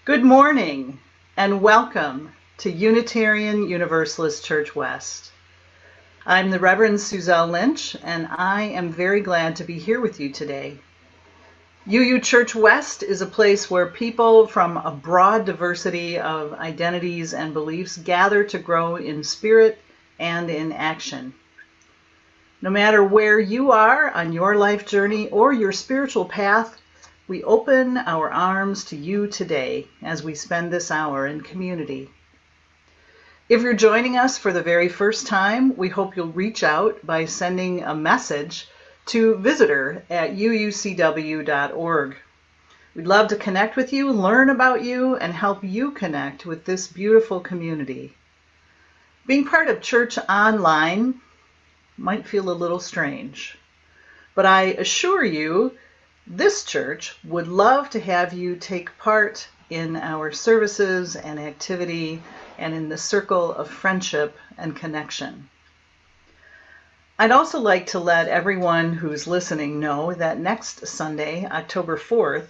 Good morning and welcome to Unitarian Universalist Church West. I'm the Reverend Suzelle Lynch, and I am very glad to be here with you today. UU Church West is a place where people from a broad diversity of identities and beliefs gather to grow in spirit and in action. No matter where you are on your life journey or your spiritual path, we open our arms to you today as we spend this hour in community. If you're joining us for the very first time, we hope you'll reach out by sending a message to visitor@uucw.org. We'd love to connect with you, learn about you, and help you connect with this beautiful community. Being part of church online might feel a little strange, but I assure you this church would love to have you take part in our services and activity and in the circle of friendship and connection. I'd also like to let everyone who's listening know that next Sunday, October 4th,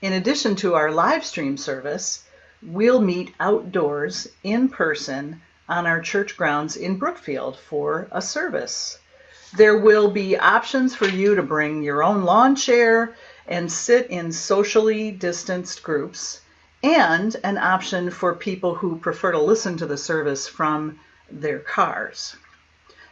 in addition to our live stream service, we'll meet outdoors in person on our church grounds in Brookfield for a service. There will be options for you to bring your own lawn chair and sit in socially distanced groups, and an option for people who prefer to listen to the service from their cars.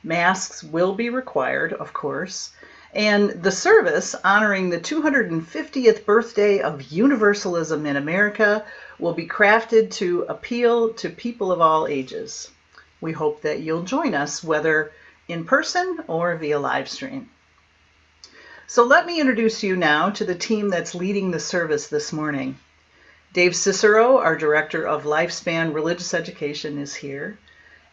Masks will be required, of course, and the service honoring the 250th birthday of Universalism in America will be crafted to appeal to people of all ages. We hope that you'll join us, whether in person or via live stream. So let me introduce you now to the team that's leading the service this morning. Dave Cicero, our Director of Lifespan Religious Education, is here.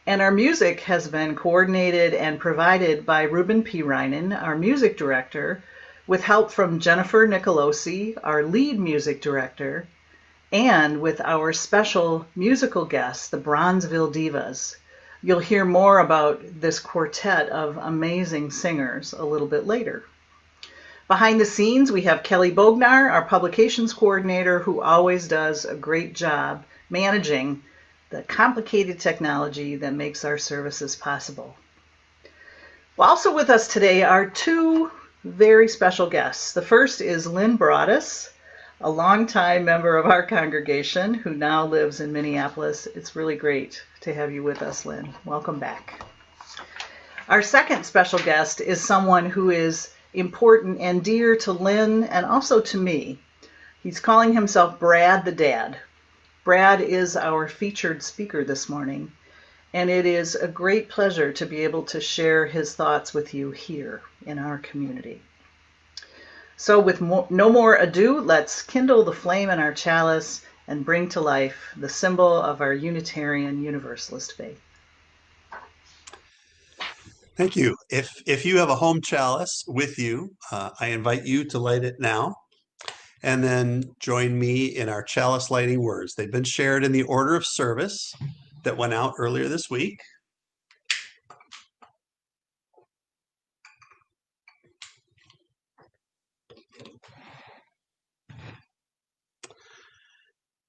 And our music has been coordinated and provided by Ruben P. Reinen, our music director, with help from Jennifer Nicolosi, our lead music director, and with our special musical guests, the Bronzeville Divas. You'll hear more about this quartet of amazing singers a little bit later. Behind the scenes, we have Kelly Bognar, our publications coordinator, who always does a great job managing the complicated technology that makes our services possible. Well, also with us today are two very special guests. The first is Lynn Broadus, a longtime member of our congregation who now lives in Minneapolis. It's really great to have you with us, Lynn. Welcome back. Our second special guest is someone who is important and dear to Lynn and also to me. He's calling himself Brad the Dad. Brad is our featured speaker this morning, and it is a great pleasure to be able to share his thoughts with you here in our community. So with no more ado, let's kindle the flame in our chalice and bring to life the symbol of our Unitarian Universalist faith. Thank you. If you have a home chalice with you, I invite you to light it now and then join me in our chalice lighting words. They've been shared in the order of service that went out earlier this week.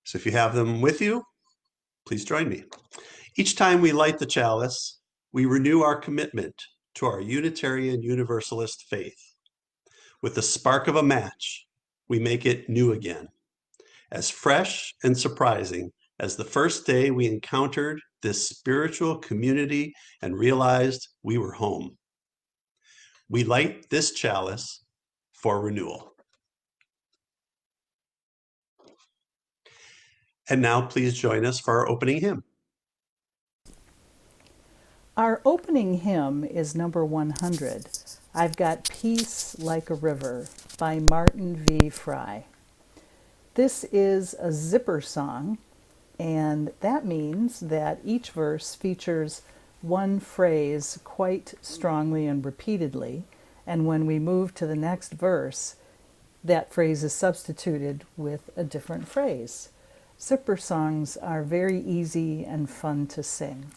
So if you have them with you, please join me. Each time we light the chalice, we renew our commitment to our Unitarian Universalist faith. With the spark of a match, we make it new again, as fresh and surprising as the first day we encountered this spiritual community and realized we were home. We light this chalice for renewal. And now please join us for our opening hymn. Our opening hymn is number 100, I've Got Peace Like a River by Martin V. Fry. This is a zipper song, and that means that each verse features one phrase quite strongly and repeatedly, and when we move to the next verse, that phrase is substituted with a different phrase. Zipper songs are very easy and fun to sing.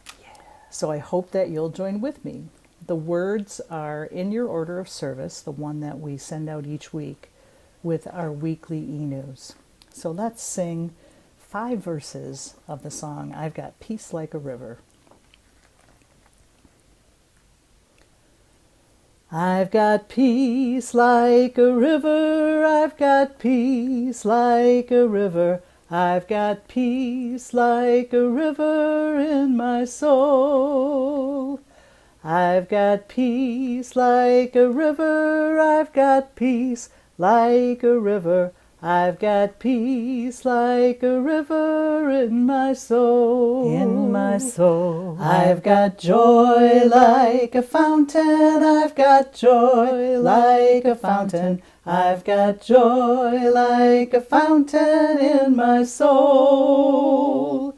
So I hope that you'll join with me. The words are in your order of service, the one that we send out each week with our weekly e-news. So let's sing 5 verses of the song, I've Got Peace Like a River. I've got peace like a river, I've got peace like a river, I've got peace like a river in my soul. I've got peace like a river, I've got peace like a river, I've got peace like a river in my soul. In my soul. I've got joy like a fountain, I've got joy like a fountain, I've got joy like a fountain in my soul.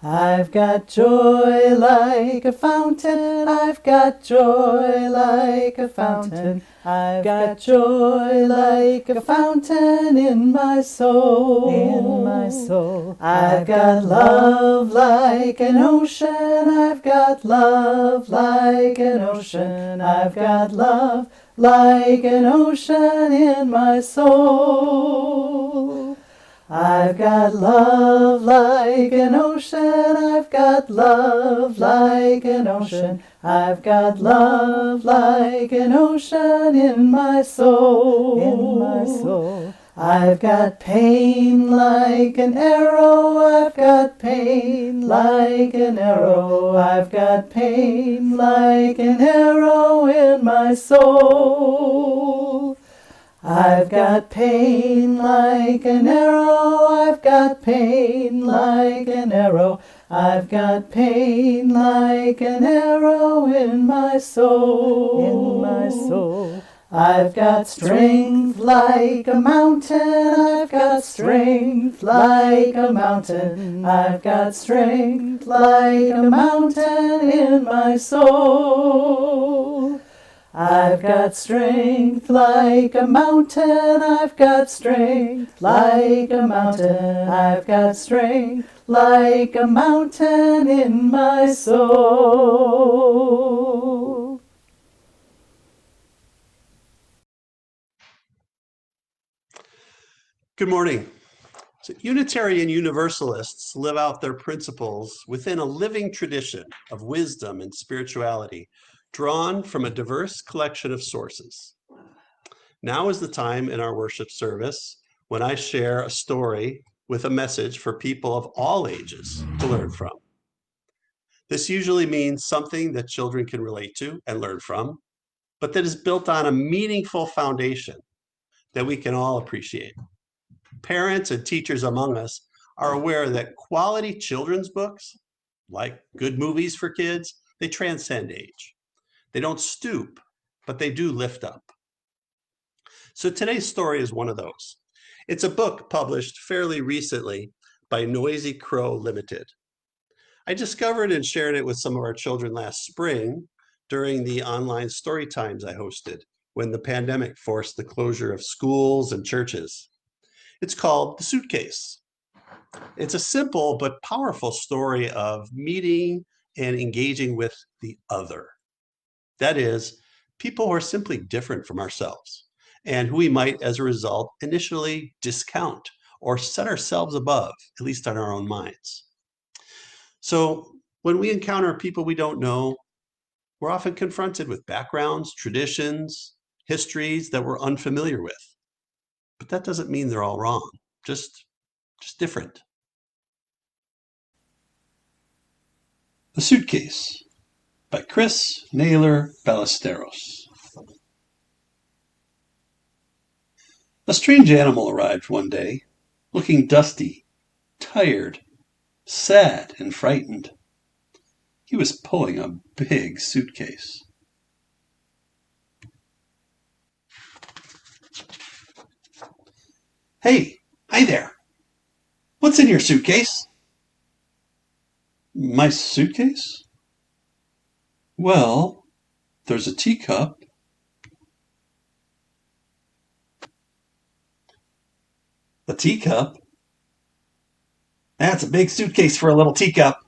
I've got joy like a fountain, I've got joy like a fountain, I've got joy like a fountain in my soul. In my soul. I've got love like an ocean, I've got love like an ocean, I've got love like an ocean in my soul. I've got love like an ocean, I've got love like an ocean, I've got love like an ocean in my soul. In my soul. I've got pain like an arrow, I've got pain like an arrow, I've got pain like an arrow in my soul. I've got pain like an arrow, I've got pain like an arrow, I've got pain like an arrow in my soul. In my soul. I've got strength like a mountain, I've got strength like a mountain, I've got strength like a mountain in my soul. I've got strength like a mountain, I've got strength like a mountain, I've got strength like a mountain in my soul. Good morning. So Unitarian Universalists live out their principles within a living tradition of wisdom and spirituality, drawn from a diverse collection of sources. Now is the time in our worship service when I share a story with a message for people of all ages to learn from. This usually means something that children can relate to and learn from, but that is built on a meaningful foundation that we can all appreciate. Parents and teachers among us are aware that quality children's books, like good movies for kids, they transcend age. They don't stoop, but they do lift up. So today's story is one of those. It's a book published fairly recently by Noisy Crow Limited. I discovered and shared it with some of our children last spring during the online story times I hosted when the pandemic forced the closure of schools and churches. It's called The Suitcase. It's a simple but powerful story of meeting and engaging with the other. That is, people who are simply different from ourselves and who we might, as a result, initially discount or set ourselves above, at least on our own minds. So when we encounter people we don't know, we're often confronted with backgrounds, traditions, histories that we're unfamiliar with. But that doesn't mean they're all wrong, just different. The Suitcase by Chris Naylor Ballesteros. A strange animal arrived one day, looking dusty, tired, sad, and frightened. He was pulling a big suitcase. Hey, hi there. What's in your suitcase? My suitcase? Well, there's a teacup. A teacup? That's a big suitcase for a little teacup.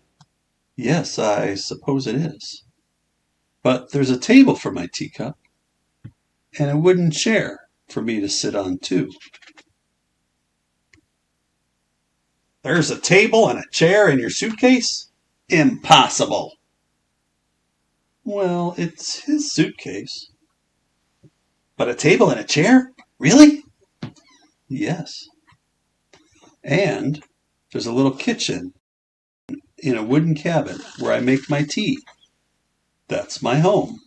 Yes, I suppose it is. But there's a table for my teacup and a wooden chair for me to sit on too. There's a table and a chair in your suitcase? Impossible. Well, it's his suitcase. But a table and a chair? Really? Yes. And there's a little kitchen in a wooden cabin where I make my tea. That's my home.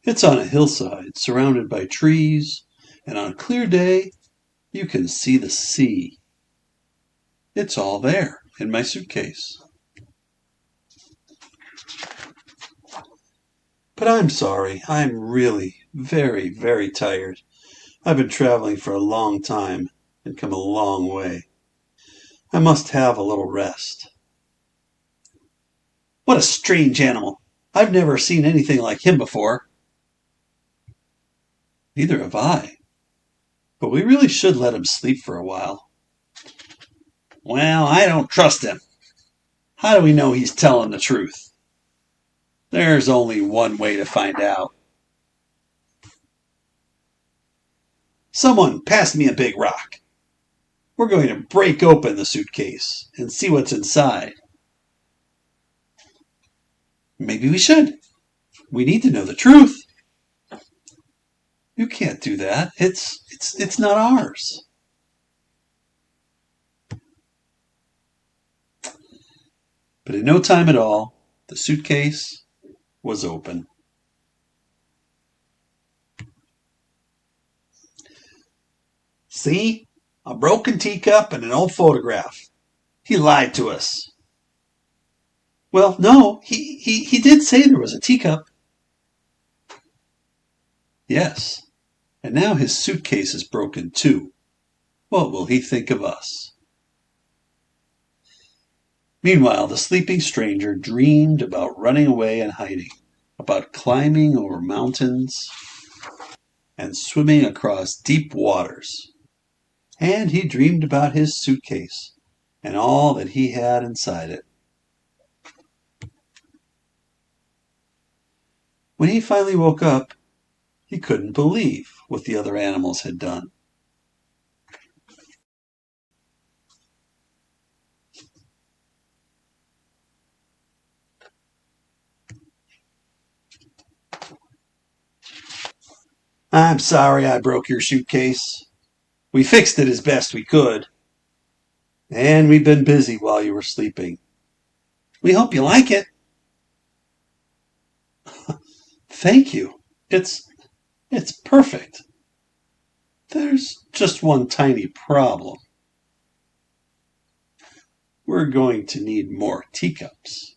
It's on a hillside surrounded by trees, and on a clear day, you can see the sea. It's all there in my suitcase. But I'm sorry, I'm really very, very tired. I've been traveling for a long time and come a long way. I must have a little rest. What a strange animal. I've never seen anything like him before. Neither have I. But we really should let him sleep for a while. Well, I don't trust him. How do we know he's telling the truth? There's only one way to find out. Someone pass me a big rock. We're going to break open the suitcase and see what's inside. Maybe we should. We need to know the truth. You can't do that. It's not ours. But in no time at all, the suitcase was open. See? A broken teacup and an old photograph. He lied to us. Well, no, he did say there was a teacup. Yes, and now his suitcase is broken too. What will he think of us? Meanwhile, the sleeping stranger dreamed about running away and hiding, about climbing over mountains and swimming across deep waters. And he dreamed about his suitcase and all that he had inside it. When he finally woke up, he couldn't believe what the other animals had done. I'm sorry I broke your suitcase. We fixed it as best we could. And we've been busy while you were sleeping. We hope you like it. Thank you. It's perfect. There's just one tiny problem. We're going to need more teacups.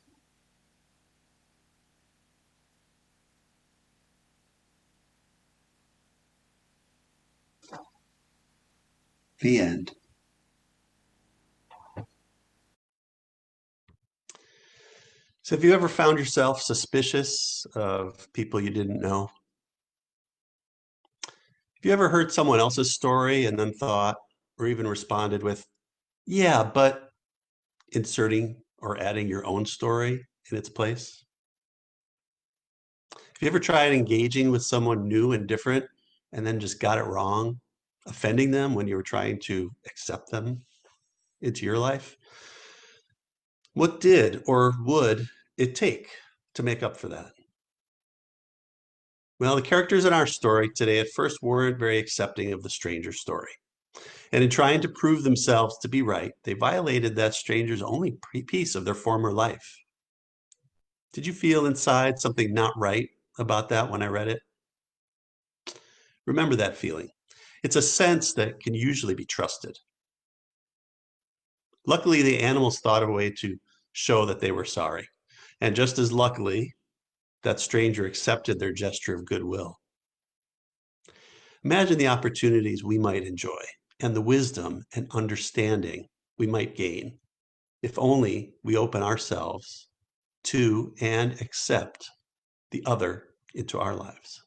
The end. So have you ever found yourself suspicious of people you didn't know? Have you ever heard someone else's story and then thought, or even responded with, yeah, but inserting or adding your own story in its place? Have you ever tried engaging with someone new and different and then just got it wrong, offending them when you were trying to accept them into your life? What did or would it take to make up for that? Well, the characters in our story today at first weren't very accepting of the stranger's story. And in trying to prove themselves to be right, they violated that stranger's only piece of their former life. Did you feel inside something not right about that when I read it? Remember that feeling. It's a sense that can usually be trusted. Luckily, the animals thought of a way to show that they were sorry. And just as luckily, that stranger accepted their gesture of goodwill. Imagine the opportunities we might enjoy and the wisdom and understanding we might gain if only we open ourselves to and accept the other into our lives.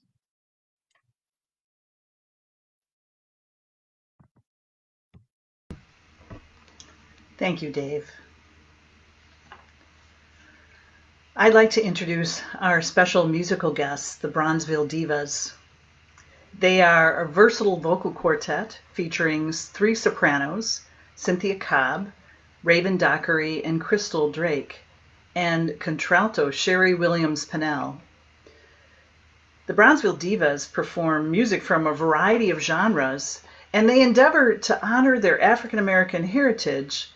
Thank you, Dave. I'd like to introduce our special musical guests, the Bronzeville Divas. They are a versatile vocal quartet featuring 3 sopranos, Cynthia Cobb, Raven Dockery, and Crystal Drake, and contralto Sherry Williams Pennell. The Bronzeville Divas perform music from a variety of genres, and they endeavor to honor their African American heritage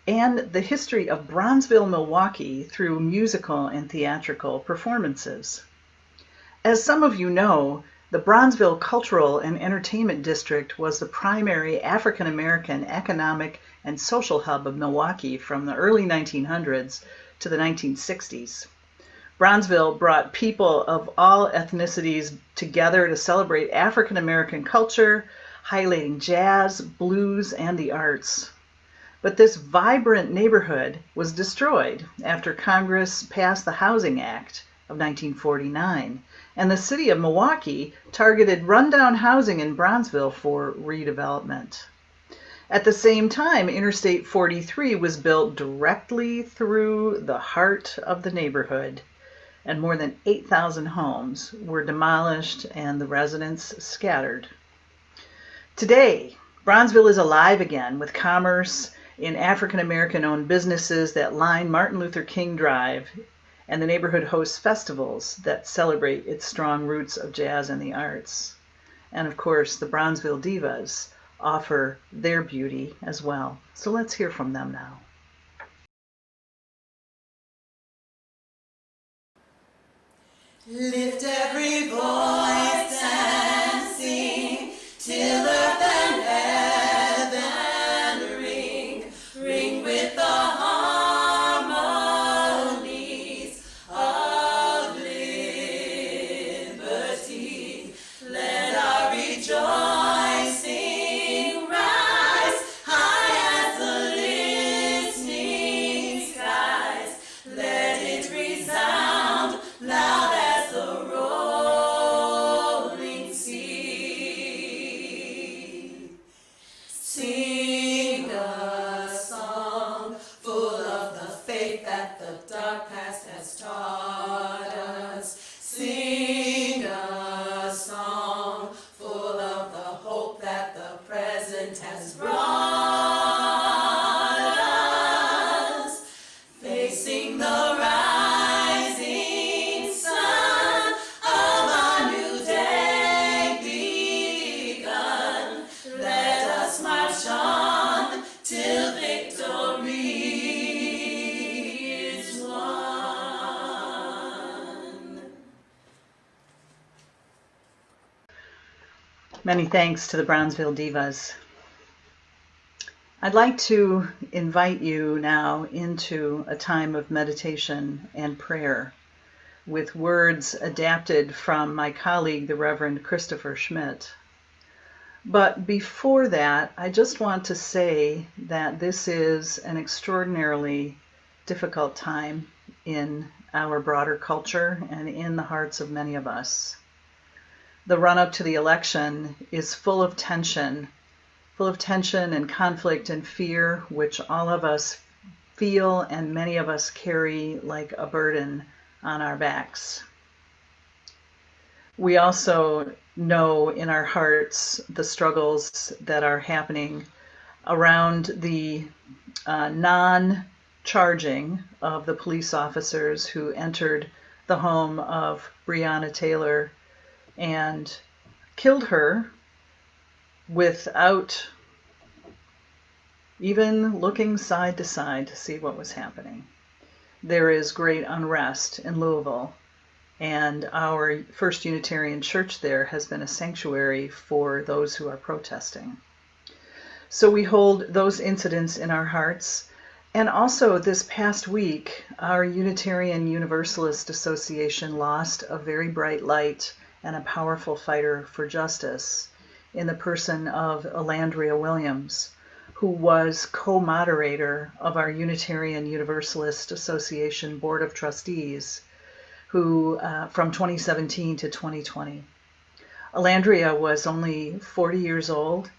and the history of Bronzeville, Milwaukee through musical and theatrical performances. As some of you know, the Bronzeville Cultural and Entertainment District was the primary African American economic and social hub of Milwaukee from the early 1900s to the 1960s. Bronzeville brought people of all ethnicities together to celebrate African American culture, highlighting jazz, blues, and the arts. But this vibrant neighborhood was destroyed after Congress passed the Housing Act of 1949, and the city of Milwaukee targeted rundown housing in Bronzeville for redevelopment. At the same time, Interstate 43 was built directly through the heart of the neighborhood, and more than 8,000 homes were demolished and the residents scattered. Today, Bronzeville is alive again with commerce in African American owned businesses that line Martin Luther King Drive, and the neighborhood hosts festivals that celebrate its strong roots of jazz and the arts. And of course, the Bronzeville Divas offer their beauty as well. So let's hear from them now. Lift every voice and sing till earth and heaven ring with the harmonies of liberty. Let our rejoicing rise high as the listening skies. Let it resound loud as the rolling sea. Sing a song full of the faith that the dark past has taught us. Sing a song full of the hope that the present has brought us. Facing the rising sun of a new day begun. Let us march on till victory is won. Many thanks to the Bronzeville Divas. I'd like to invite you now into a time of meditation and prayer with words adapted from my colleague, the Reverend Christopher Schmidt. But before that, I just want to say that this is an extraordinarily difficult time in our broader culture and in the hearts of many of us. The run-up to the election is full of tension and conflict and fear, which all of us feel and many of us carry like a burden on our backs. We also know in our hearts the struggles that are happening around the non-charging of the police officers who entered the home of Breonna Taylor and killed her without even looking side to side to see what was happening. There is great unrest in Louisville, and our First Unitarian Church there has been a sanctuary for those who are protesting. So we hold those incidents in our hearts. And also this past week, our Unitarian Universalist Association lost a very bright light and a powerful fighter for justice in the person of Elandria Williams, who was co-moderator of our Unitarian Universalist Association Board of Trustees, who from 2017 to 2020. Elandria was only 40 years old,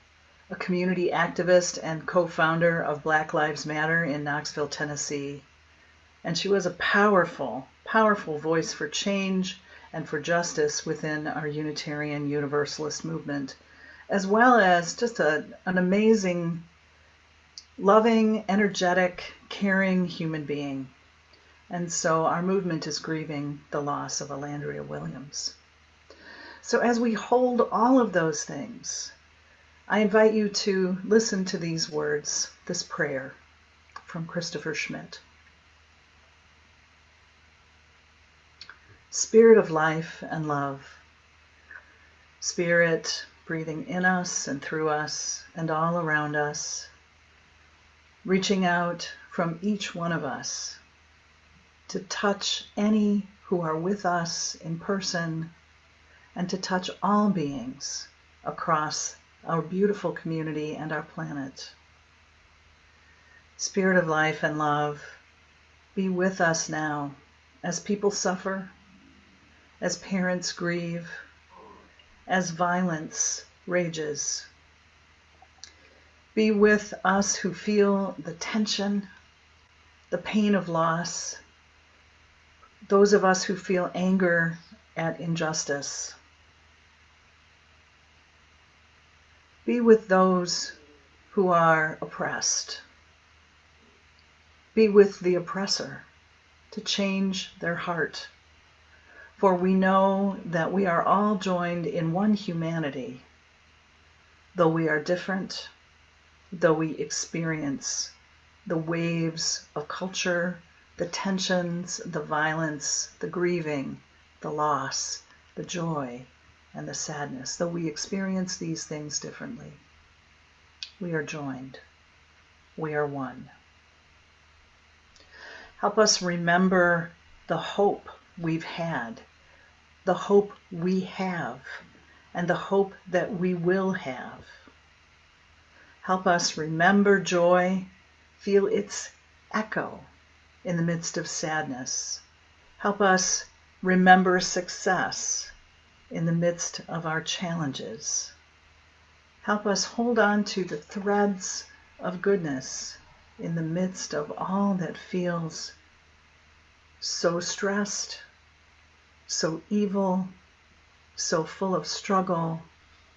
a community activist and co-founder of Black Lives Matter in Knoxville, Tennessee. And she was a powerful, powerful voice for change and for justice within our Unitarian Universalist movement, as well as just an amazing, loving, energetic, caring human being. And so our movement is grieving the loss of Alandria Williams. So as we hold all of those things, I invite you to listen to these words, this prayer from Christopher Schmidt. Spirit of life and love, Spirit breathing in us and through us and all around us, reaching out from each one of us to touch any who are with us in person and to touch all beings across our beautiful community and our planet. Spirit of life and love, be with us now as people suffer, as parents grieve, as violence rages. Be with us who feel the tension, the pain of loss, those of us who feel anger at injustice. Be with those who are oppressed. Be with the oppressor to change their heart. For we know that we are all joined in one humanity, though we are different, though we experience the waves of culture, the tensions, the violence, the grieving, the loss, the joy, and the sadness. Though we experience these things differently, we are joined. We are one. Help us remember the hope we've had, the hope we have, and the hope that we will have. Help us remember joy, feel its echo in the midst of sadness. Help us remember success in the midst of our challenges. Help us hold on to the threads of goodness in the midst of all that feels so stressed, so evil, so full of struggle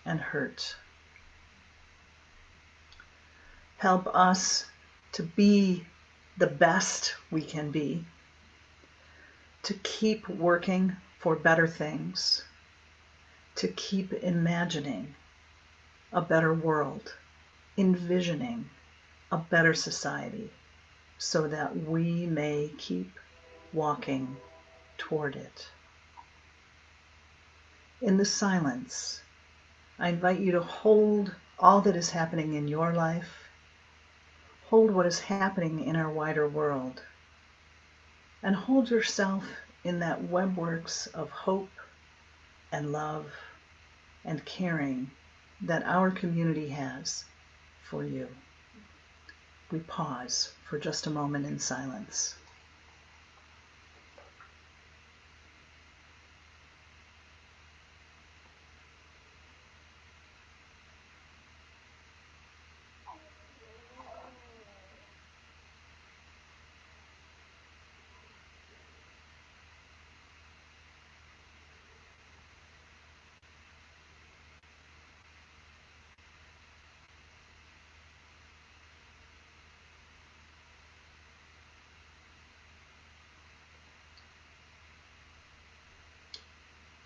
and hurt. Help us to be the best we can be, to keep working for better things, to keep imagining a better world, envisioning a better society, so that we may keep walking toward it. In the silence, I invite you to hold all that is happening in your life. Hold what is happening in our wider world. And hold yourself in that webworks of hope and love and caring that our community has for you. We pause for just a moment in silence.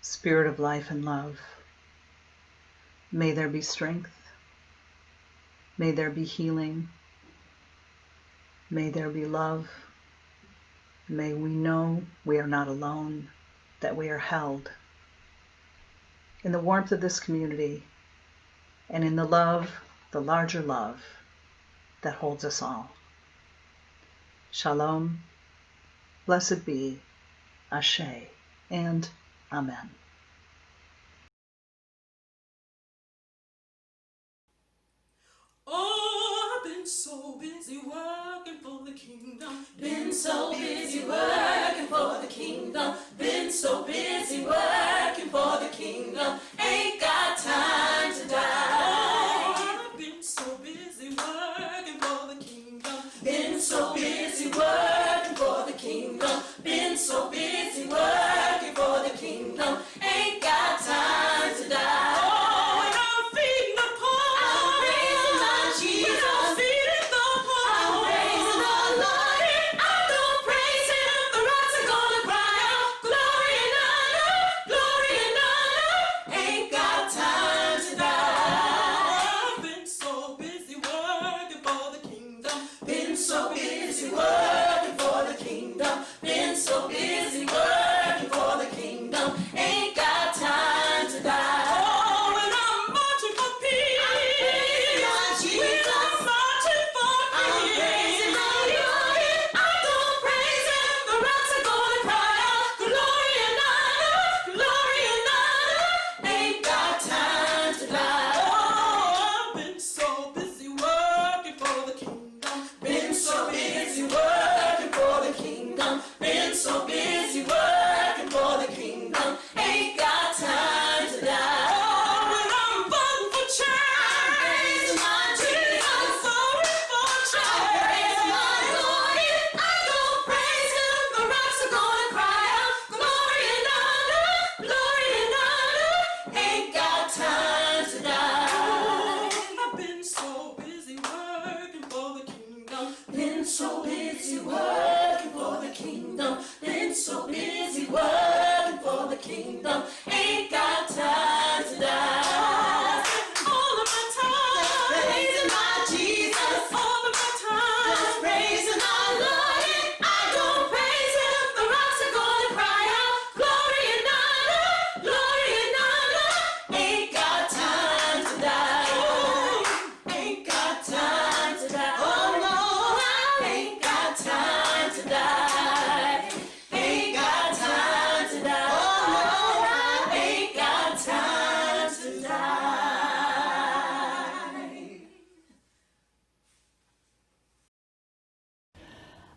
Spirit of life and love, may there be strength, may there be healing, may there be love, may we know we are not alone, that we are held in the warmth of this community and in the love, the larger love that holds us all. Shalom, blessed be, Ashe, and Amen. Oh, I've been so busy working for the kingdom. Been so busy working for the kingdom. Been so busy working for the kingdom. Ain't got time to die. Oh, I've been so busy working for the kingdom. Been so busy working for the kingdom. Been so busy working for the kingdom.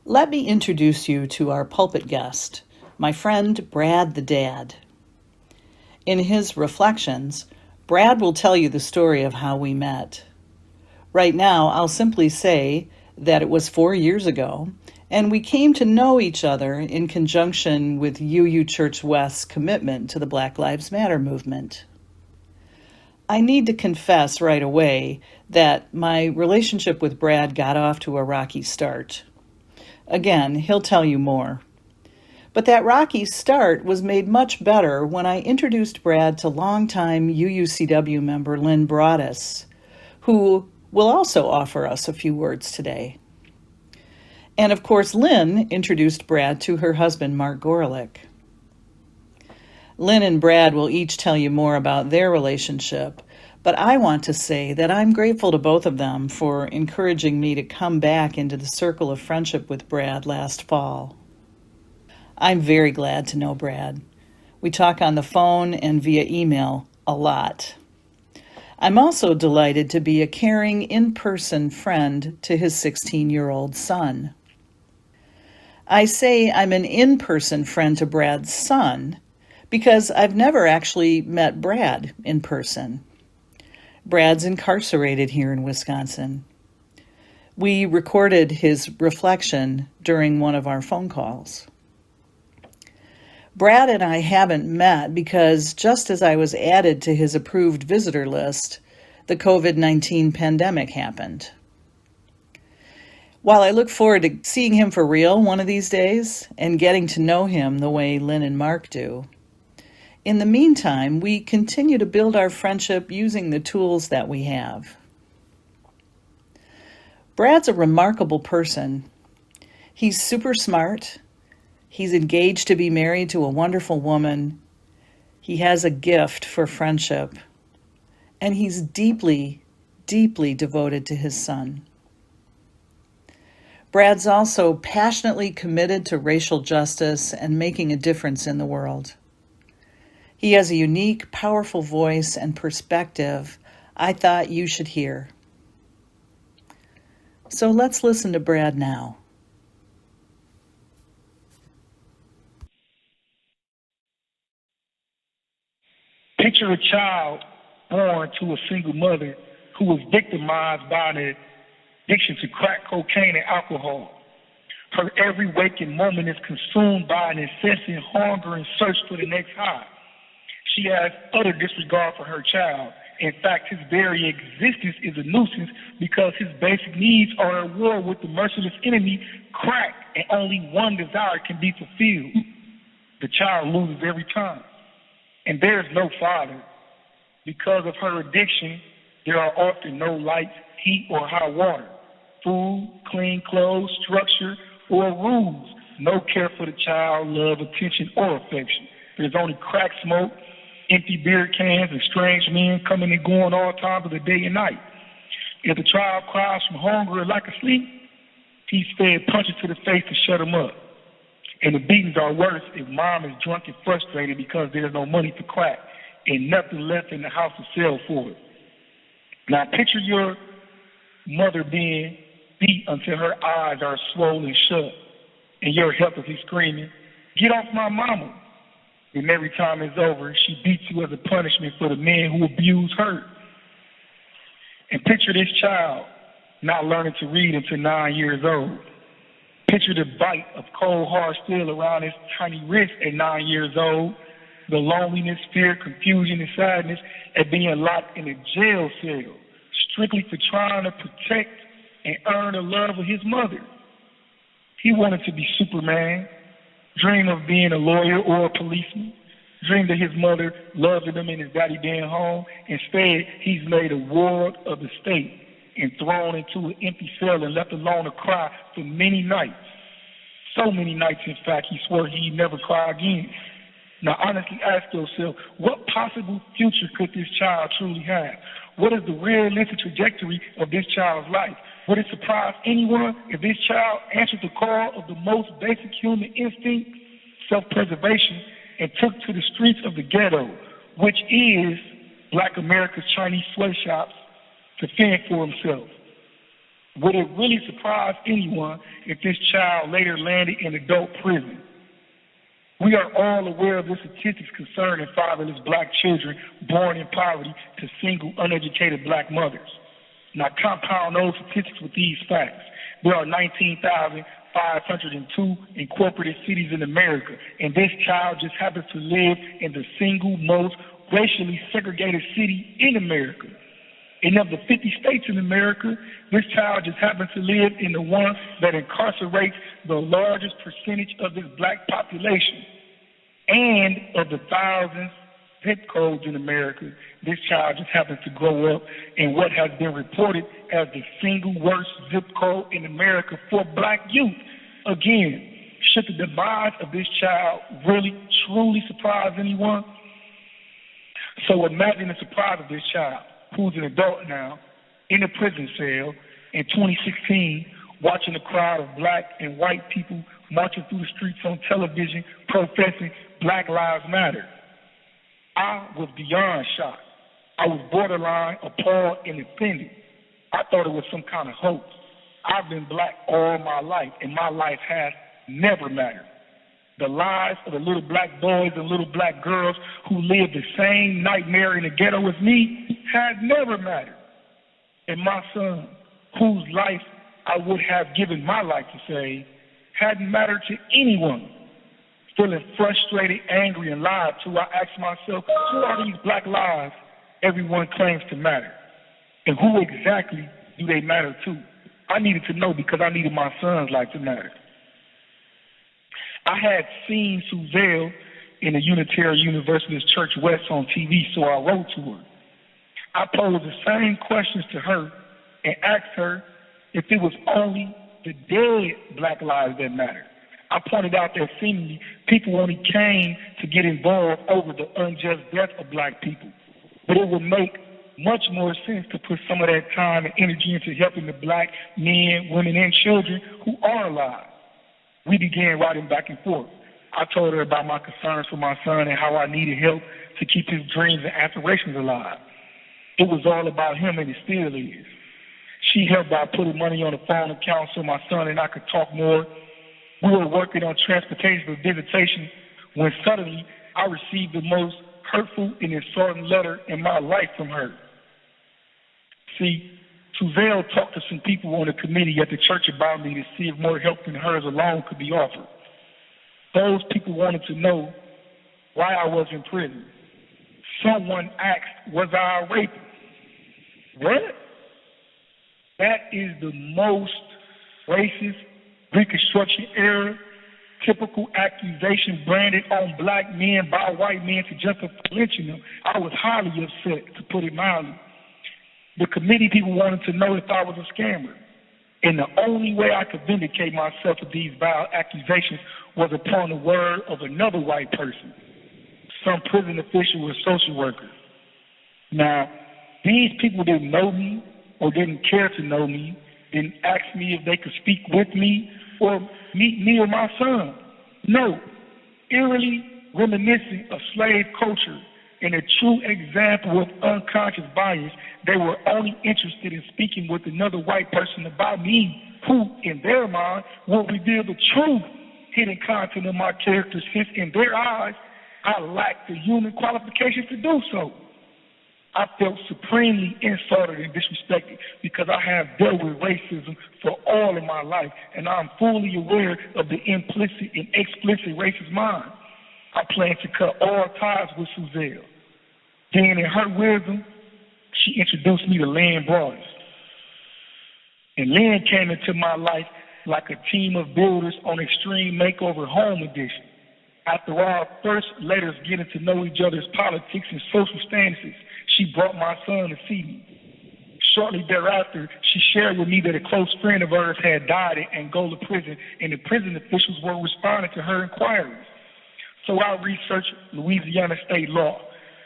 Let me introduce you to our pulpit guest, my friend Brad the Dad. In his reflections, Brad will tell you the story of how we met. Right now, I'll simply say that it was 4 years ago, and we came to know each other in conjunction with UU Church West's commitment to the Black Lives Matter movement. I need to confess right away that my relationship with Brad got off to a rocky start. Again, he'll tell you more. But that rocky start was made much better when I introduced Brad to longtime UUCW member Lynn Broaddus, who will also offer us a few words today. And of course, Lynn introduced Brad to her husband, Mark Gorelick. Lynn and Brad will each tell you more about their relationship, but I want to say that I'm grateful to both of them for encouraging me to come back into the circle of friendship with Brad last fall. I'm very glad to know Brad. We talk on the phone and via email a lot. I'm also delighted to be a caring in-person friend to his 16-year-old son. I say I'm an in-person friend to Brad's son because I've never actually met Brad in person. Brad's incarcerated here in Wisconsin. We recorded his reflection during one of our phone calls. Brad and I haven't met because just as I was added to his approved visitor list, the COVID-19 pandemic happened. While I look forward to seeing him for real one of these days and getting to know him the way Lynn and Mark do, in the meantime, we continue to build our friendship using the tools that we have. Brad's a remarkable person. He's super smart. He's engaged to be married to a wonderful woman. He has a gift for friendship. And he's deeply, deeply devoted to his son. Brad's also passionately committed to racial justice and making a difference in the world. He has a unique, powerful voice and perspective I thought you should hear. So let's listen to Brad now. Picture a child born to a single mother who was victimized by an addiction to crack cocaine and alcohol. Her every waking moment is consumed by an incessant hunger and search for the next high. She has utter disregard for her child. In fact, his very existence is a nuisance because his basic needs are at war with the merciless enemy, crack, and only one desire can be fulfilled. The child loses every time. And there is no father. Because of her addiction, there are often no lights, heat, or hot water, food, clean clothes, structure, or rules. No care for the child, love, attention, or affection. There's only crack smoke, empty beer cans, and strange men coming and going all times of the day and night. If the child cries from hunger or lack of sleep, he's fed punches to the face to shut him up. And the beatings are worse if mom is drunk and frustrated because there's no money for crack and nothing left in the house to sell for it. Now picture your mother being beat until her eyes are swollen shut and you're helplessly screaming, "Get off my mama." And every time it's over, she beats you as a punishment for the men who abuse her. And picture this child not learning to read until 9 years old. Picture the bite of cold, hard steel around his tiny wrist at 9 years old, the loneliness, fear, confusion, and sadness at being locked in a jail cell, strictly for trying to protect and earn the love of his mother. He wanted to be Superman, dream of being a lawyer or a policeman, dreamed of his mother loving him and his daddy being home. Instead, he's made a ward of the state and thrown into an empty cell and left alone to cry for many nights. So many nights, in fact, he swore he'd never cry again. Now, honestly ask yourself, what possible future could this child truly have? What is the realistic trajectory of this child's life? Would it surprise anyone if this child answered the call of the most basic human instinct, self-preservation, and took to the streets of the ghetto, which is Black America's Chinese sweatshops, to fend for himself? Would it really surprise anyone if this child later landed in adult prison? We are all aware of the statistics concerning fatherless black children born in poverty to single, uneducated black mothers. Now compound those statistics with these facts. There are 19,502 incorporated cities in America, and this child just happens to live in the single most racially segregated city in America. And of the 50 states in America, this child just happens to live in the one that incarcerates the largest percentage of this black population. And of the thousands zip codes in America, this child just happens to grow up in what has been reported as the single worst zip code in America for black youth. Again, should the demise of this child really, truly surprise anyone? So imagine the surprise of this child, who's an adult now, in a prison cell in 2016, watching a crowd of black and white people marching through the streets on television professing Black Lives Matter. I was beyond shocked. I was borderline appalled and offended. I thought it was some kind of hoax. I've been black all my life, and my life has never mattered. The lives of the little black boys and little black girls who live the same nightmare in the ghetto as me has never mattered. And my son, whose life I would have given my life to save, hadn't mattered to anyone. Feeling frustrated, angry, and lied to, I asked myself, who are these black lives everyone claims to matter? And who exactly do they matter to? I needed to know because I needed my son's life to matter. I had seen Suzelle in the Unitarian Universalist Church West on TV, so I wrote to her. I posed the same questions to her and asked her if it was only the dead black lives that mattered. I pointed out that seemingly people only came to get involved over the unjust death of black people. But it would make much more sense to put some of that time and energy into helping the black men, women, and children who are alive. We began writing back and forth. I told her about my concerns for my son and how I needed help to keep his dreams and aspirations alive. It was all about him, and it still is. She helped by putting money on the phone account so my son and I could talk more. We were working on transportation for visitation when suddenly I received the most hurtful and insulting letter in my life from her. See, Suzelle talked to some people on the committee at the church about me to see if more help than hers alone could be offered. Those people wanted to know why I was in prison. Someone asked, was I a rapist? What? That is the most racist Reconstruction era typical accusation branded on black men by white men to justify lynching them. I was highly upset, to put it mildly. The committee people wanted to know if I was a scammer. And the only way I could vindicate myself of these vile accusations was upon the word of another white person, some prison official or social worker. Now, these people didn't know me or didn't care to know me, didn't ask me if they could speak with me or meet me or my son. No, eerily reminiscent of slave culture and a true example of unconscious bias, they were only interested in speaking with another white person about me who, in their mind, will reveal the true hidden content of my character, since in their eyes, I lacked the human qualifications to do so. I felt supremely insulted and disrespected because I have dealt with racism for all of my life, and I'm fully aware of the implicit and explicit racist mind. I plan to cut all ties with Suzelle. Then in her wisdom, she introduced me to Lynn Broadus. And Lynn came into my life like a team of builders on Extreme Makeover Home Edition. After our first letters getting to know each other's politics and social stances, she brought my son to see me. Shortly thereafter, she shared with me that a close friend of hers had died in Angola prison, and the prison officials were responding to her inquiries. So I researched Louisiana state law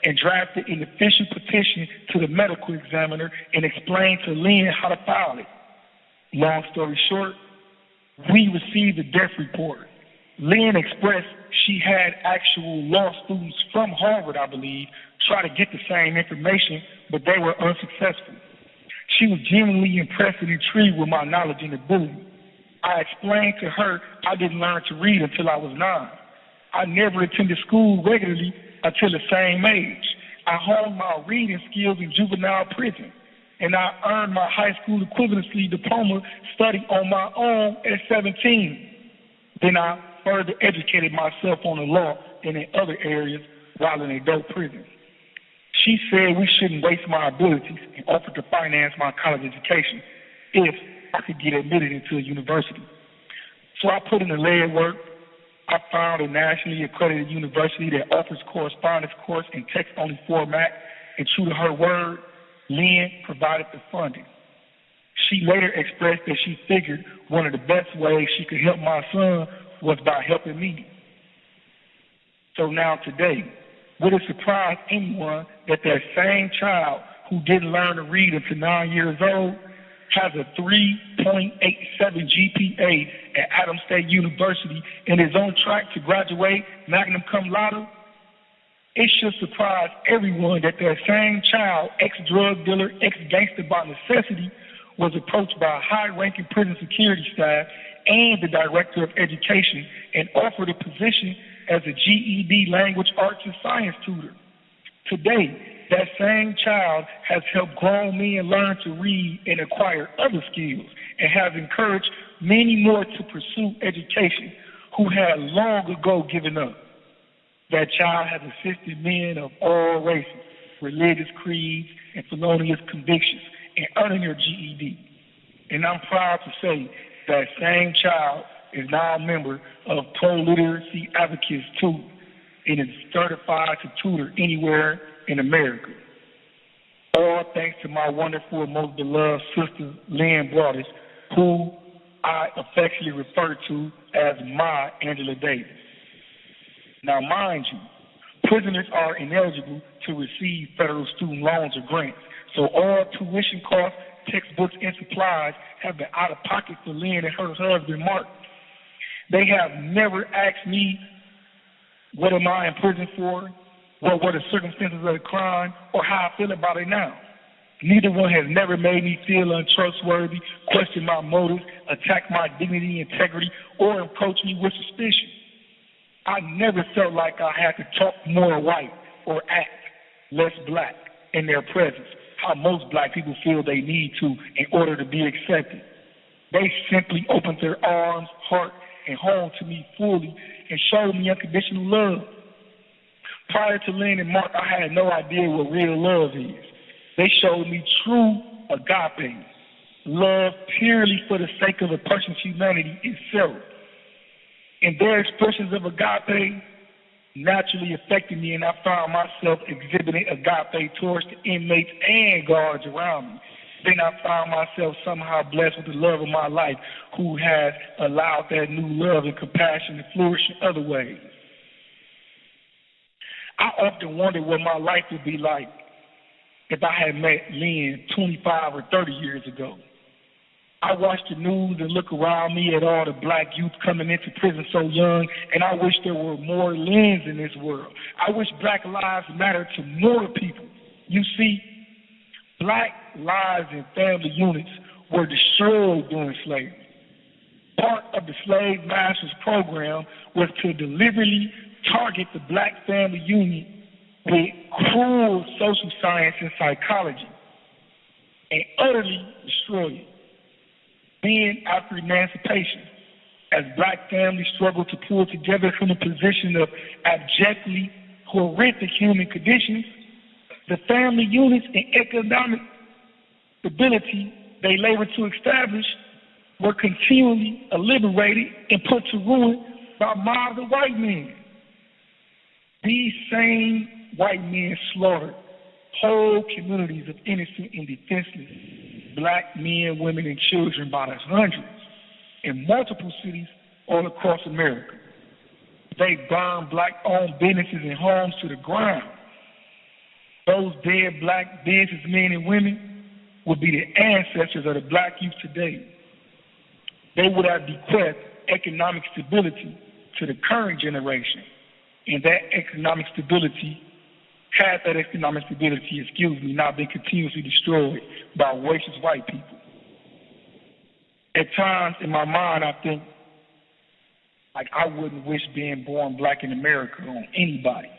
and drafted an official petition to the medical examiner and explained to Lynn how to file it. Long story short, we received a death report. Lynn expressed she had actual law students from Harvard, I believe, try to get the same information, but they were unsuccessful. She was genuinely impressed and intrigued with my knowledge and ability. I explained to her I didn't learn to read until I was 9. I never attended school regularly until the same age. I honed my reading skills in juvenile prison, and I earned my high school equivalency diploma studying on my own at 17. Then I further educated myself on the law and in other areas while in adult prison. She said we shouldn't waste my abilities and offered to finance my college education if I could get admitted into a university. So I put in the legwork. I found a nationally accredited university that offers correspondence course in text-only format, and true to her word, Lynn provided the funding. She later expressed that she figured one of the best ways she could help my son was by helping me. So now today, would it surprise anyone that that same child who didn't learn to read until 9 years old has a 3.87 GPA at Adams State University and is on track to graduate magna cum laude? It should surprise everyone that that same child, ex-drug dealer, ex-gangster by necessity, was approached by a high-ranking prison security staff and the director of education and offered a position as a GED language arts and science tutor. Today, that same child has helped grown men learn to read and acquire other skills and has encouraged many more to pursue education who had long ago given up. That child has assisted men of all races, religious creeds, and felonious convictions in earning their GED. And I'm proud to say that same child is now a member of Pro-Literacy Advocates 2 and is certified to tutor anywhere in America. All thanks to my wonderful and most beloved sister, Lynn Broadus, who I affectionately refer to as my Angela Davis. Now, mind you, prisoners are ineligible to receive federal student loans or grants, so all tuition costs, textbooks, and supplies have been out of pocket for Lynn and her husband, Mark. They have never asked me, what am I in prison for? What were the circumstances of the crime, or how I feel about it now? Neither one has never made me feel untrustworthy, question my motives, attack my dignity, integrity, or approach me with suspicion. I never felt like I had to talk more white or act less black in their presence, how most black people feel they need to in order to be accepted. They simply opened their arms, heart, and home to me fully and showed me unconditional love. Prior to Lynn and Mark, I had no idea what real love is. They showed me true agape, love purely for the sake of a person's humanity itself. And their expressions of agape naturally affected me, and I found myself exhibiting agape towards the inmates and guards around me. Then I found myself somehow blessed with the love of my life, who has allowed that new love and compassion to flourish in other ways. I often wondered what my life would be like if I had met Lynn 25 or 30 years ago. I watch the news and look around me at all the black youth coming into prison so young, and I wish there were more Lyns in this world. I wish black lives mattered to more people. You see, black lives and family units were destroyed during slavery. Part of the slave master's program was to deliberately target the black family unit with cruel social science and psychology and utterly destroy it. Then, after emancipation, as black families struggled to pull together from a position of abjectly horrific human conditions, the family units and economic stability they labored to establish were continually liberated and put to ruin by mobs of white men. These same white men slaughtered whole communities of innocent and defenseless black men, women, and children by the hundreds in multiple cities all across America. They burned black-owned businesses and homes to the ground. Those dead black businessmen and women would be the ancestors of the black youth today. They would have bequeathed economic stability to the current generation, and that economic stability had that economic stability, not been continuously destroyed by racist white people. At times in my mind, I think, like, I wouldn't wish being born black in America on anybody.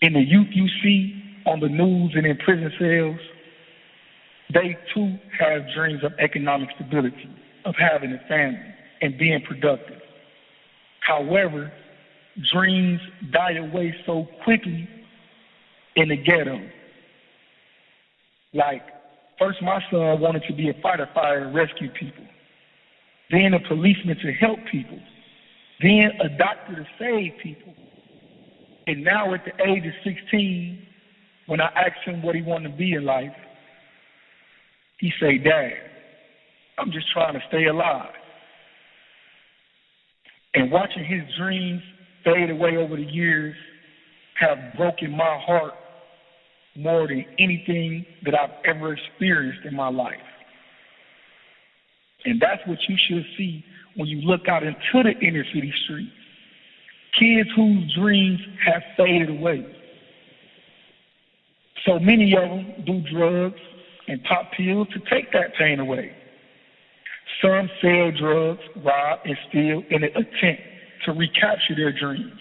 And the youth you see on the news and in prison cells, they too have dreams of economic stability, of having a family and being productive. However, dreams die away so quickly in the ghetto. Like, first my son wanted to be a firefighter and rescue people, then a policeman to help people, then a doctor to save people. And now at the age of 16, when I asked him what he wanted to be in life, he say, "Dad, I'm just trying to stay alive." And watching his dreams fade away over the years have broken my heart more than anything that I've ever experienced in my life. And that's what you should see when you look out into the inner city streets. Kids whose dreams have faded away. So many of them do drugs and pop pills to take that pain away. Some sell drugs, rob, and steal in an attempt to recapture their dreams,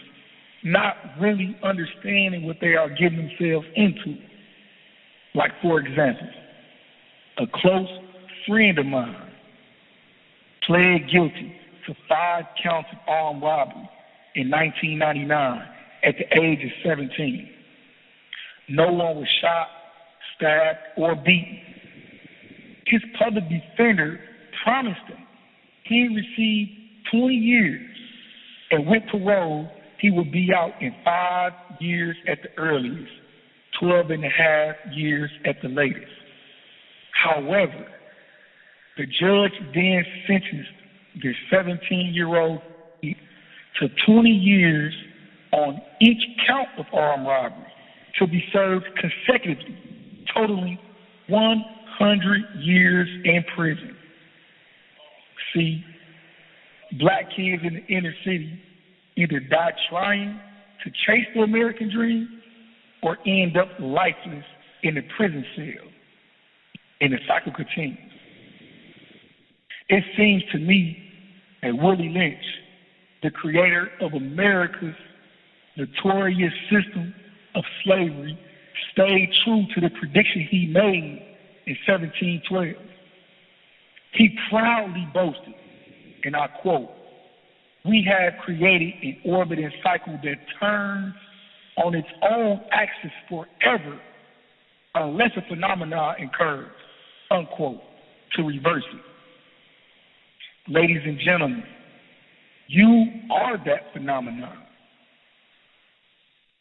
not really understanding what they are getting themselves into. Like, for example, a close friend of mine pled guilty to 5 counts of armed robbery in 1999 at the age of 17. No one was shot, stabbed, or beaten. His public defender promised him he received 20 years, and with parole, he would be out in 5 years at the earliest, 12 and a half years at the latest. However, the judge then sentenced the 17-year-old to 20 years on each count of armed robbery to be served consecutively, totaling 100 years in prison. See, black kids in the inner city either die trying to chase the American dream or end up lifeless in a prison cell, and the cycle continues. It seems to me that Willie Lynch, the creator of America's notorious system of slavery, stayed true to the prediction he made in 1712. He proudly boasted, and I quote, "We have created an orbiting cycle that turns on its own axis forever unless a phenomenon occurs," unquote, to reverse it. Ladies and gentlemen, you are that phenomenon.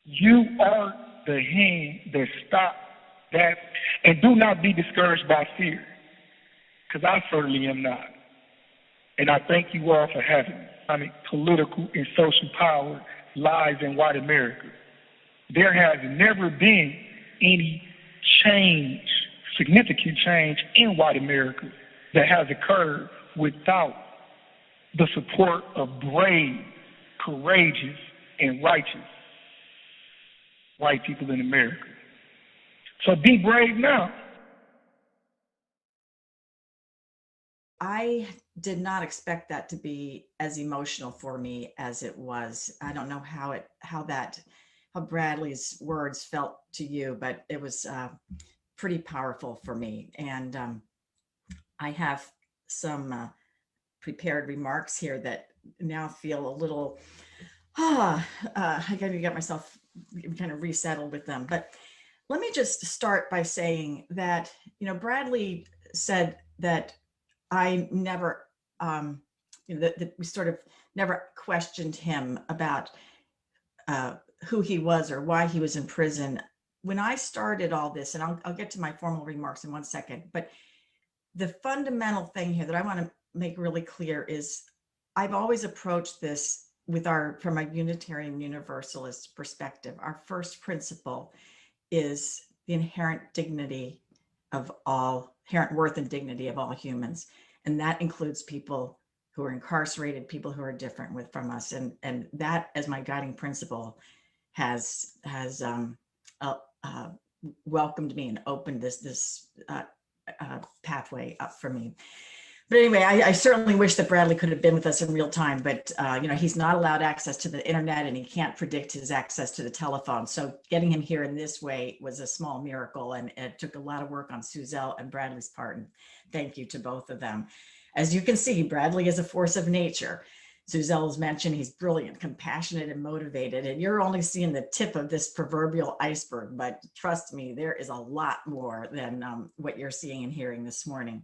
You are the hand that stopped that, and do not be discouraged by fear, because I certainly am not. And I thank you all for having me. I mean, political and social power lies in white America. There has never been any change, significant change in white America that has occurred without the support of brave, courageous, and righteous white people in America. So be brave now. I did not expect that to be as emotional for me as it was. I don't know how Bradley's words felt to you, but it was pretty powerful for me. And I have some prepared remarks here that now feel a little, I gotta get myself kind of resettled with them. But let me just start by saying that, Bradley said that I never, that we sort of never questioned him about who he was or why he was in prison. When I started all this, and I'll get to my formal remarks in one second, but the fundamental thing here that I want to make really clear is I've always approached this from a Unitarian Universalist perspective. Our first principle is the inherent dignity of all, inherent worth and dignity of all humans. And that includes people who are incarcerated, people who are different from us. And that, as my guiding principle, has uh, uh, welcomed me and opened this pathway up for me. But anyway, I certainly wish that Bradley could have been with us in real time, but he's not allowed access to the internet and he can't predict his access to the telephone. So getting him here in this way was a small miracle, and it took a lot of work on Suzelle and Bradley's part. And thank you to both of them. As you can see, Bradley is a force of nature. Suzelle's mentioned he's brilliant, compassionate, and motivated, and you're only seeing the tip of this proverbial iceberg, but trust me, there is a lot more than what you're seeing and hearing this morning.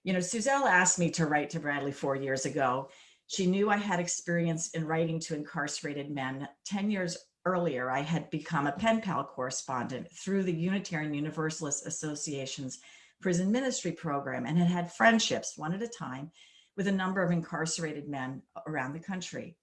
Suzelle asked me to write to Bradley 4 years ago. She knew I had experience in writing to incarcerated men. 10 years earlier, I had become a pen pal correspondent through the Unitarian Universalist Association's prison ministry program and had had friendships, one at a time, with a number of incarcerated men around the country.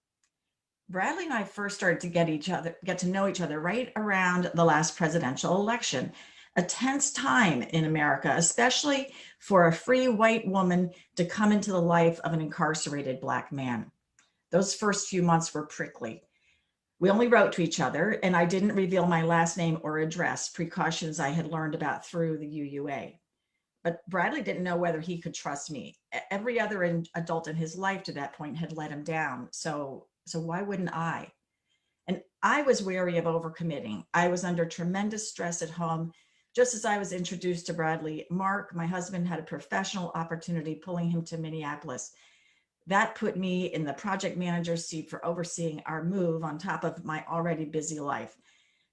Bradley and I first started to get to know each other right around the last presidential election, a tense time in America, especially for a free white woman to come into the life of an incarcerated Black man. Those first few months were prickly. We only wrote to each other, and I didn't reveal my last name or address, precautions I had learned about through the UUA. But Bradley didn't know whether he could trust me. Every other adult in his life to that point had let him down. So why wouldn't I? And I was wary of overcommitting. I was under tremendous stress at home. Just as I was introduced to Bradley, Mark, my husband, had a professional opportunity pulling him to Minneapolis. That put me in the project manager's seat for overseeing our move on top of my already busy life.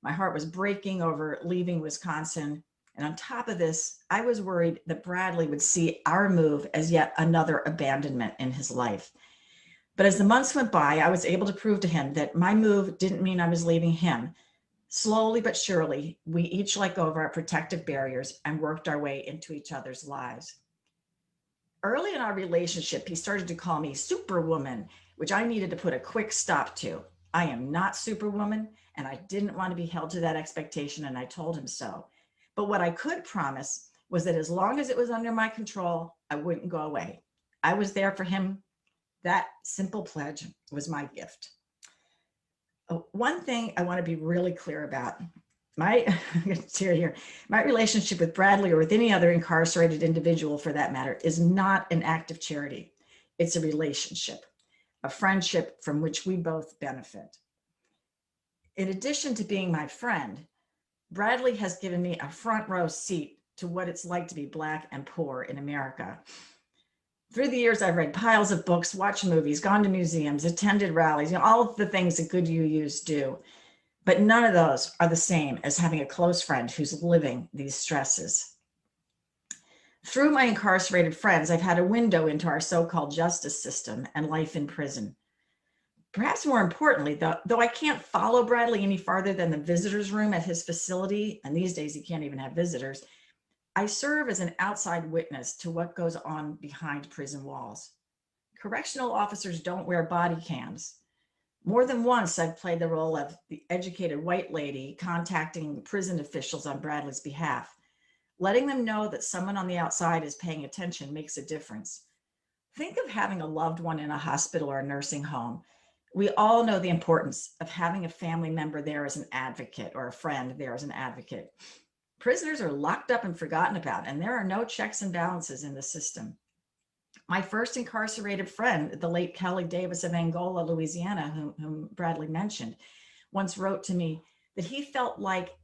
My heart was breaking over leaving Wisconsin. And on top of this, I was worried that Bradley would see our move as yet another abandonment in his life. But as the months went by, I was able to prove to him that my move didn't mean I was leaving him. Slowly but surely, we each let go of our protective barriers and worked our way into each other's lives. Early in our relationship, he started to call me Superwoman, which I needed to put a quick stop to. I am not Superwoman, and I didn't want to be held to that expectation, and I told him so. But what I could promise was that as long as it was under my control, I wouldn't go away. I was there for him. That simple pledge was my gift. One thing I want to be really clear about, my relationship with Bradley or with any other incarcerated individual for that matter is not an act of charity. It's a relationship, a friendship from which we both benefit. In addition to being my friend, Bradley has given me a front row seat to what it's like to be Black and poor in America. Through the years, I've read piles of books, watched movies, gone to museums, attended rallies, all of the things that good UUs do. But none of those are the same as having a close friend who's living these stresses. Through my incarcerated friends, I've had a window into our so-called justice system and life in prison. Perhaps more importantly, though I can't follow Bradley any farther than the visitor's room at his facility, and these days he can't even have visitors, I serve as an outside witness to what goes on behind prison walls. Correctional officers don't wear body cams. More than once, I've played the role of the educated white lady contacting prison officials on Bradley's behalf. Letting them know that someone on the outside is paying attention makes a difference. Think of having a loved one in a hospital or a nursing home. We all know the importance of having a family member there as an advocate or a friend there as an advocate. Prisoners are locked up and forgotten about, and there are no checks and balances in the system. My first incarcerated friend, the late Kelly Davis of Angola, Louisiana, whom Bradley mentioned, once wrote to me that he felt like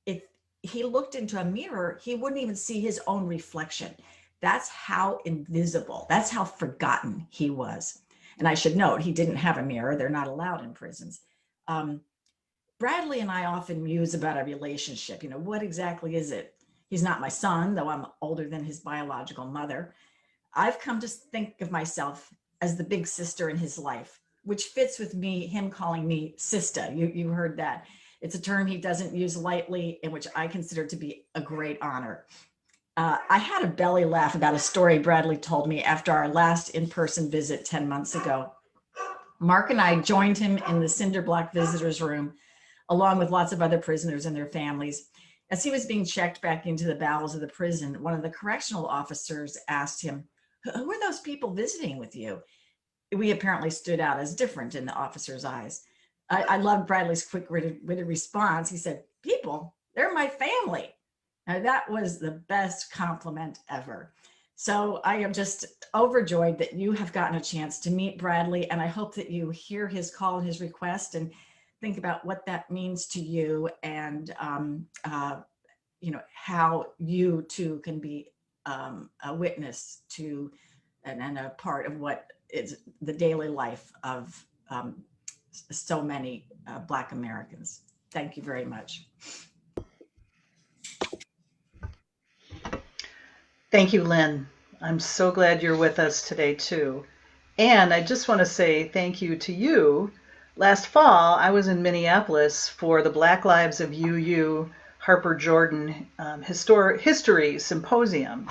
if he looked into a mirror, he wouldn't even see his own reflection. That's how invisible, that's how forgotten he was. And I should note, he didn't have a mirror. They're not allowed in prisons. Bradley and I often muse about our relationship. What exactly is it? He's not my son, though I'm older than his biological mother. I've come to think of myself as the big sister in his life, which fits with him calling me Sista. You heard that. It's a term he doesn't use lightly and which I consider to be a great honor. I had a belly laugh about a story Bradley told me after our last in-person visit 10 months ago. Mark and I joined him in the cinder block visitors room, along with lots of other prisoners and their families. As he was being checked back into the bowels of the prison, one of the correctional officers asked him, "Who are those people visiting with you?" We apparently stood out as different in the officer's eyes. I love Bradley's quick-witted response. He said, people, they're my family. And that was the best compliment ever. So I am just overjoyed that you have gotten a chance to meet Bradley, and I hope that you hear his call and his request and think about what that means to you, and how you too can be a witness to and a part of what is the daily life of so many Black Americans. Thank you very much. Thank you, Lynn. I'm so glad you're with us today, too. And I just want to say thank you to you. Last fall, I was in Minneapolis for the Black Lives of UU Harper Jordan History Symposium.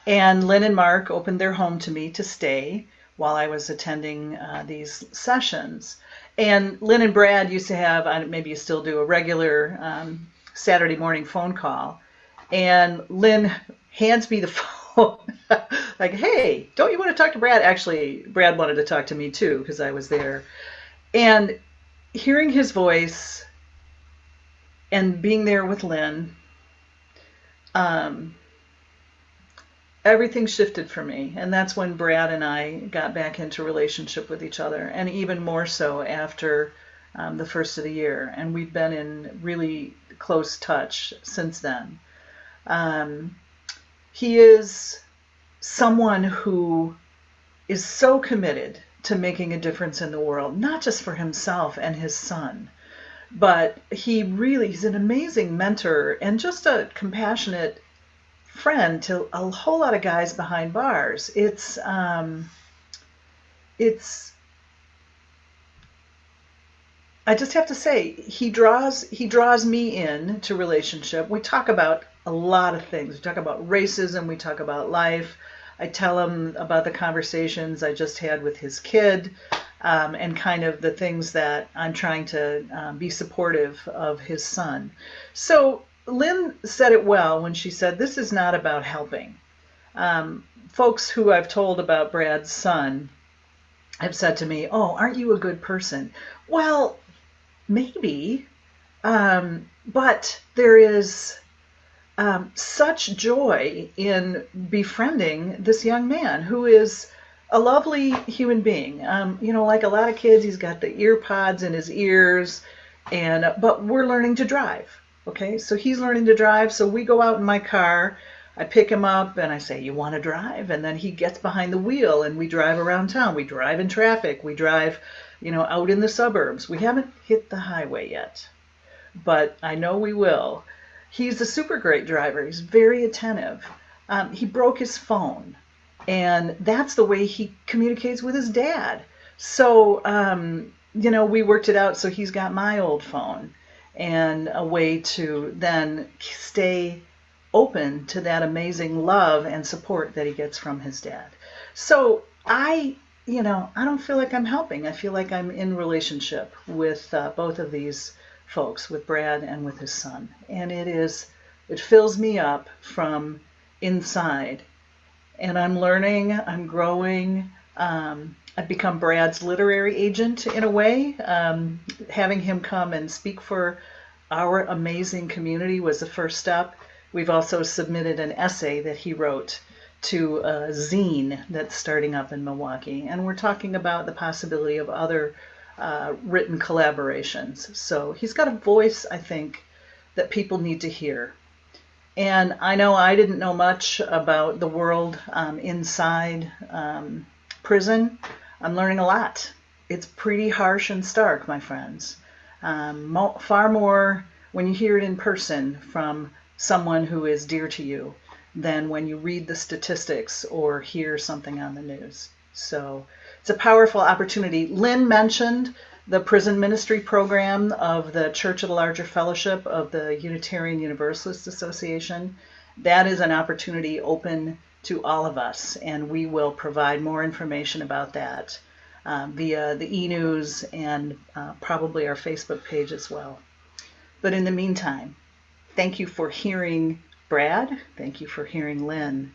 And Lynn and Mark opened their home to me to stay while I was attending these sessions. And Lynn and Brad used to have, maybe you still do, a regular Saturday morning phone call. And Lynn hands me the phone, like, hey, don't you want to talk to Brad? Actually, Brad wanted to talk to me too, because I was there. And hearing his voice and being there with Lynn, everything shifted for me. And that's when Brad and I got back into relationship with each other, and even more so after the first of the year. And we've been in really close touch since then. He is someone who is so committed to making a difference in the world, not just for himself and his son, but he's an amazing mentor and just a compassionate friend to a whole lot of guys behind bars. I just have to say, he draws me in to relationship. We talk about a lot of things. We talk about racism. We talk about life. I tell him about the conversations I just had with his kid, and kind of the things that I'm trying to be supportive of his son. So Lynn said it well when she said, this is not about helping. Folks who I've told about Brad's son have said to me, oh, aren't you a good person? Well, maybe, but there is such joy in befriending this young man who is a lovely human being. Like a lot of kids, he's got the ear pods in his ears, but we're learning to drive. Okay, so he's learning to drive. So we go out in my car, I pick him up and I say, you want to drive? And then he gets behind the wheel and we drive around town. We drive in traffic. We drive, out in the suburbs. We haven't hit the highway yet, but I know we will. He's a super great driver. He's very attentive. He broke his phone, and that's the way he communicates with his dad. So, we worked it out. So he's got my old phone, and a way to then stay open to that amazing love and support that he gets from his dad. So I don't feel like I'm helping. I feel like I'm in relationship with both of these folks, with Brad and with his son. And it fills me up from inside. And I'm learning, I'm growing. I've become Brad's literary agent in a way. Having him come and speak for our amazing community was the first step. We've also submitted an essay that he wrote to a zine that's starting up in Milwaukee. And we're talking about the possibility of other written collaborations. So he's got a voice, I think, that people need to hear. And I know I didn't know much about the world inside prison. I'm learning a lot. It's pretty harsh and stark, my friends. Far more when you hear it in person from someone who is dear to you than when you read the statistics or hear something on the news. So it's a powerful opportunity. Lynn mentioned the prison ministry program of the Church of the Larger Fellowship of the Unitarian Universalist Association. That is an opportunity open to all of us, and we will provide more information about that via the e-news and probably our Facebook page as well. But in the meantime, thank you for hearing Brad, thank you for hearing Lynn,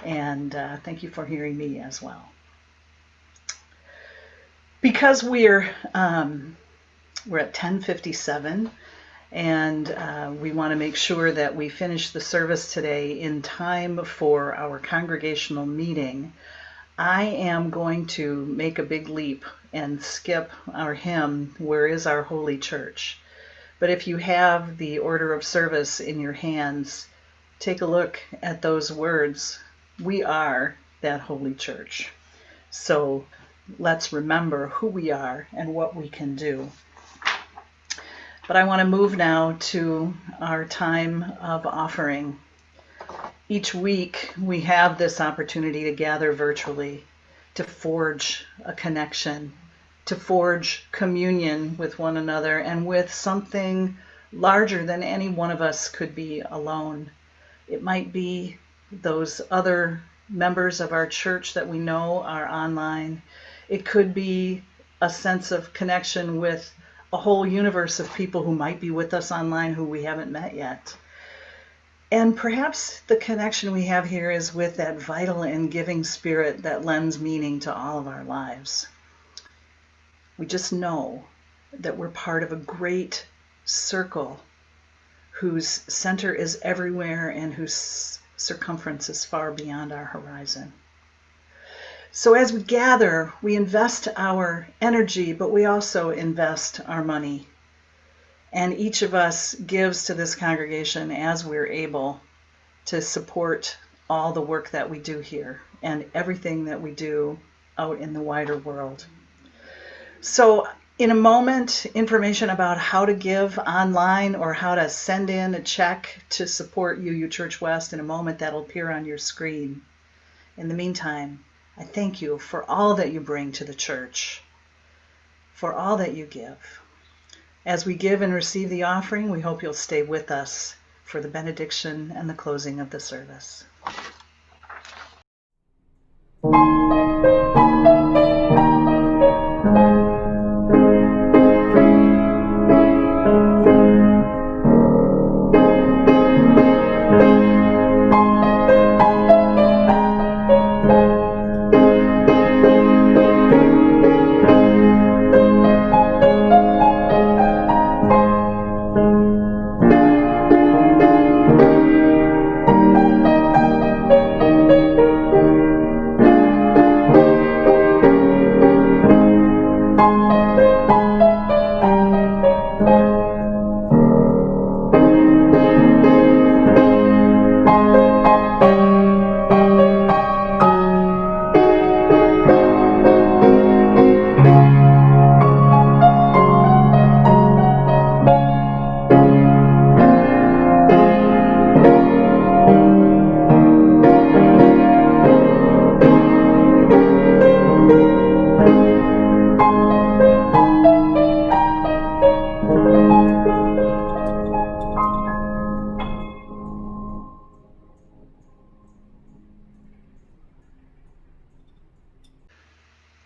and thank you for hearing me as well. Because we're We're at 10:57, and we want to make sure that we finish the service today in time for our congregational meeting. I am going to make a big leap and skip our hymn, Where is Our Holy Church? But if you have the order of service in your hands, take a look at those words. We are that holy church. So let's remember who we are and what we can do. But I want to move now to our time of offering. Each week we have this opportunity to gather virtually, to forge a connection, to forge communion with one another and with something larger than any one of us could be alone. It might be those other members of our church that we know are online. It could be a sense of connection with a whole universe of people who might be with us online who we haven't met yet. And perhaps the connection we have here is with that vital and giving spirit that lends meaning to all of our lives. We just know that we're part of a great circle whose center is everywhere and whose circumference is far beyond our horizon. So as we gather, we invest our energy, but we also invest our money. And each of us gives to this congregation as we're able to support all the work that we do here and everything that we do out in the wider world. So in a moment, information about how to give online or how to send in a check to support UU Church West in a moment that'll appear on your screen. In the meantime, I thank you for all that you bring to the church, for all that you give. As we give and receive the offering, we hope you'll stay with us for the benediction and the closing of the service.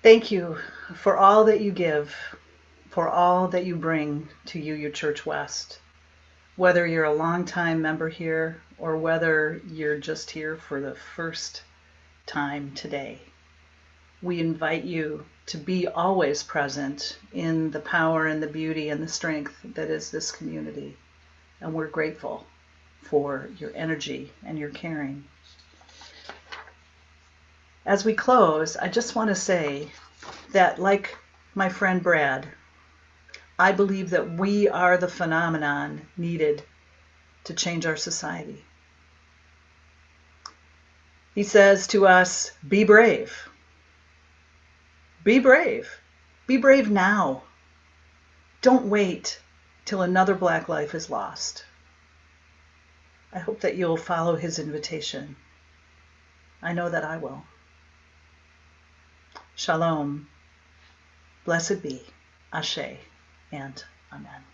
Thank you for all that you give, for all that you bring to UU Church West. Whether you're a longtime member here or whether you're just here for the first time today, we invite you to be always present in the power and the beauty and the strength that is this community. And we're grateful for your energy and your caring. As we close, I just want to say that, like my friend Brad, I believe that we are the phenomenon needed to change our society. He says to us, be brave. Be brave. Be brave now. Don't wait till another Black life is lost. I hope that you'll follow his invitation. I know that I will. Shalom, blessed be, Ashe, and Amen.